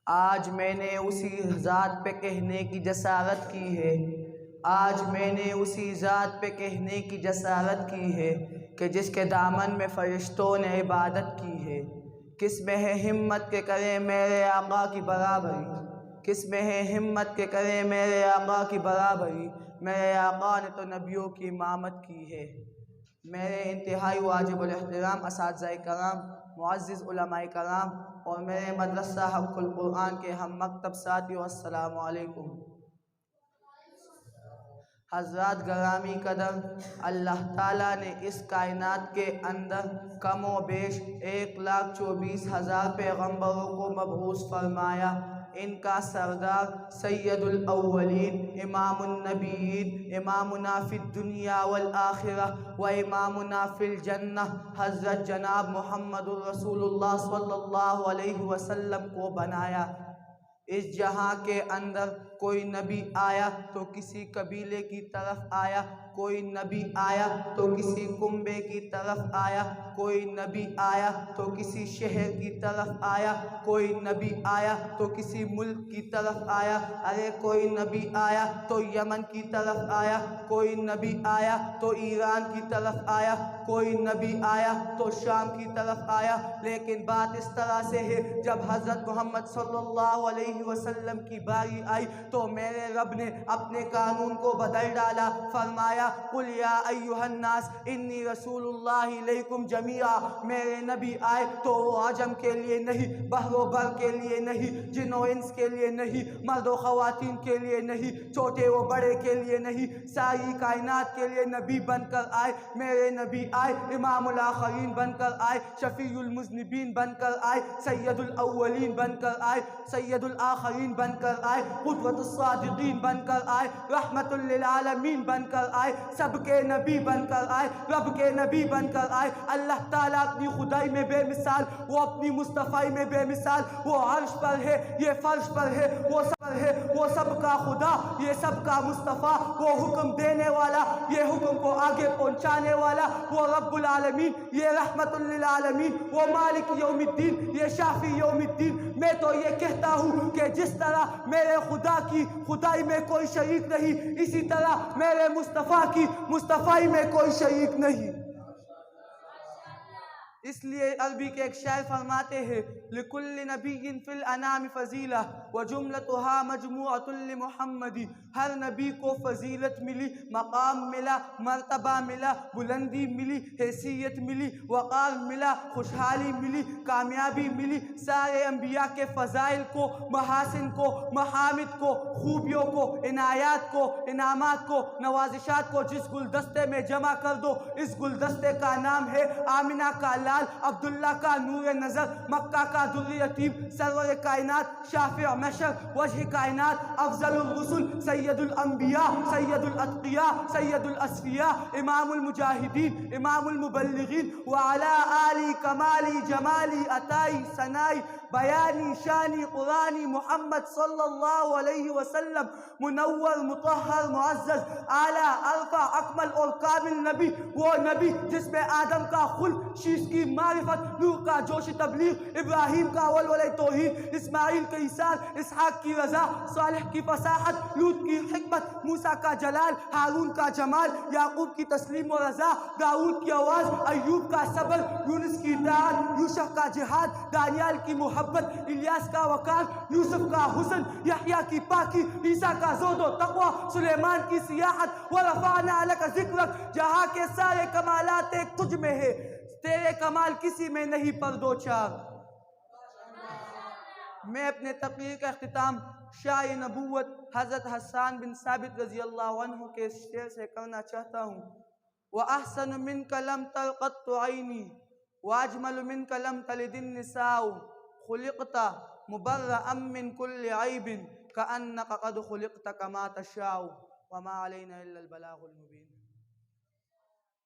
آج میں نے اسی ذات پہ کہنے کی جسارت کی ہے، آج میں نے اسی ذات پہ کہنے کی جسارت کی ہے کہ جس کے دامن میں فرشتوں نے عبادت کی ہے۔ کس میں ہے ہمت کہ کرے میرے آقا کی برابری، کس میں ہے ہمت کہ کرے میرے آقا کی برابری، میرے آقا نے تو نبیوں کی امامت کی ہے۔ میرے انتہائی واجب الاحترام اساتذہ کرام، معزز علماء کرام اور میرے مدرسہ حق القرآن کے ہم مکتب ساتھیوں، السلام علیکم۔ حضرات گرامی قدر، اللہ تعالیٰ نے اس کائنات کے اندر کم و بیش 1,24,000 پیغمبروں کو مبعوث فرمایا۔ ان کا سردار سید الاولین، امام النبیین، امامنا فی الدنیا والآخرہ و امامنا فی الجنہ، حضرت جناب محمد الرسول اللہ صلی اللہ علیہ وسلم کو بنایا۔ اس جہاں کے اندر کوئی نبی آیا تو کسی قبیلے کی طرف آیا، کوئی نبی آیا تو کسی کنبے کی طرف آیا، کوئی نبی آیا تو کسی شہر کی طرف آیا، کوئی نبی آیا تو کسی ملک کی طرف آیا، ارے کوئی نبی آیا تو یمن کی طرف آیا، کوئی نبی آیا تو ایران کی طرف آیا، کوئی نبی آیا تو شام کی طرف آیا۔ لیکن بات اس طرح سے ہے، جب حضرت محمد صلی اللہ علیہ وسلم کی باری آئی تو میرے رب نے اپنے قانون کو بدل ڈالا، فرمایا قل یا ایھا الناس انی رسول اللہ الیکم جمیعا۔ میرے نبی آئے تو وہ عجم کے لیے نہیں، بحر و بر کے لیے نہیں، جن و انس کے لیے نہیں، مرد و خواتین کے لیے نہیں، چھوٹے و بڑے کے لیے نہیں، ساری کائنات کے لیے نبی بن کر آئے۔ میرے نبی آئے امام الآخرین بن کر آئے، شفیع المذنبین بن کر آئے، سید الاولین بن کر آئے، سید الآخرین بن کر آئے، قدوۃ الصادقین بن کر آئے، رحمت للعالمین بن کر آئے، سب کے نبی بن کر آئے، رب کے نبی بن کر آئے۔ اللہ تعالیٰ اپنی خدائی میں بے مثال، وہ اپنی مصطفی میں بے مثال، وہ عرش پر ہے، یہ فرش پر ہے، وہ سب پر ہے، وہ سب کا خدا، یہ سب کا مصطفیٰ، وہ حکم دینے والا، یہ حکم کو آگے پہنچانے والا، وہ رب العالمین، یہ رحمت للعالمین، وہ مالک یوم الدین، یہ شافی یوم الدین۔ میں تو یہ کہتا ہوں کہ جس طرح میرے خدا کی خدائی میں کوئی شریک نہیں، اسی طرح میرے مصطفیٰ کی مصطفی میں کوئی شریک نہیں۔ اس لیے عربی کے ایک شاعر فرماتے ہیں لِكُلِّ نَبِيٍّ فِي الْأَنَامِ فَضِيلَةٌ وَجُمْلَتُهَا مَجْمُوعَةٌ لِمُحَمَّدٍ۔ ہر نبی کو فضیلت ملی، مقام ملا، مرتبہ ملا، بلندی ملی، حیثیت ملی، وقار ملا، خوشحالی ملی، کامیابی ملی۔ سارے انبیاء کے فضائل کو، محاسن کو، محامد کو، خوبیوں کو، عنایات کو، انعامات کو، نوازشات کو جس گلدستے میں جمع کر دو، اس گلدستے کا نام ہے آمنہ کا لال، عبداللہ کا نور نظر، مکہ کا در یتیم، سرور کائنات، شافع محشر، وجہ کائنات، افضل الرسل، سید الانبیاء، سید الاتقیاء، سید الاصفیاء، امام المجاہدین، امام المبلغین، وعلی آلی کمالی جمالی عطائی ثنائی بیانی شانی قرآنی محمد صلی اللہ علیہ وسلم، منور مطہر معزز اعلیٰ ارفع اکمل اور کامل نبی، وہ نبی جس میں آدم کا خلق، شیش کی معرفت، نوح کا جوش تبلیغ، ابراہیم کا ولولۂ توحید، اسماعیل کی ایثار، اسحاق کی رضا، صالح کی فصاحت، لوط کی حکمت، موسیٰ کا جلال، ہارون کا جمال، یعقوب کی تسلیم و رضا، داؤد کی آواز، ایوب کا صبر، یونس کی اطاعت، یوشع کا جہاد، دانیال کی محبت، الیاس کا وقار، یوسف کا حسن، یحییٰ کی پاکی، عیسیٰ کا زہد و تقوی، سلیمان کی سیاحت، وَرَفَعْنَا لَكَ ذِكْرَكَ۔ جہاں کے سارے کمالات ایک تجھ میں ہے، تیرے کمال کسی میں نہیں پر دو چار۔ میں اپنے تقریر کا اختتام شاہ نبوت حضرت حسان بن ثابت رضی اللہ عنہ کے شعر سے کرنا چاہتا ہوں۔ وَأَحْسَنُ مِنْكَ لَمْ تَرَ قَطُّ عَيْنِي وَأَجْمَلُ مِنْكَ لَمْ تَلِدِ النِّسَاءُ خُلِقْتَ مُبَرَّأً مِنْ كُلِّ عَيْبٍ كَأَنَّكَ قَدْ خُلِقْتَ كَمَا تَشَاءُ وَمَا عَلَيْنَا إِلَّا الْبَلَاغُ الْمُبِينُ۔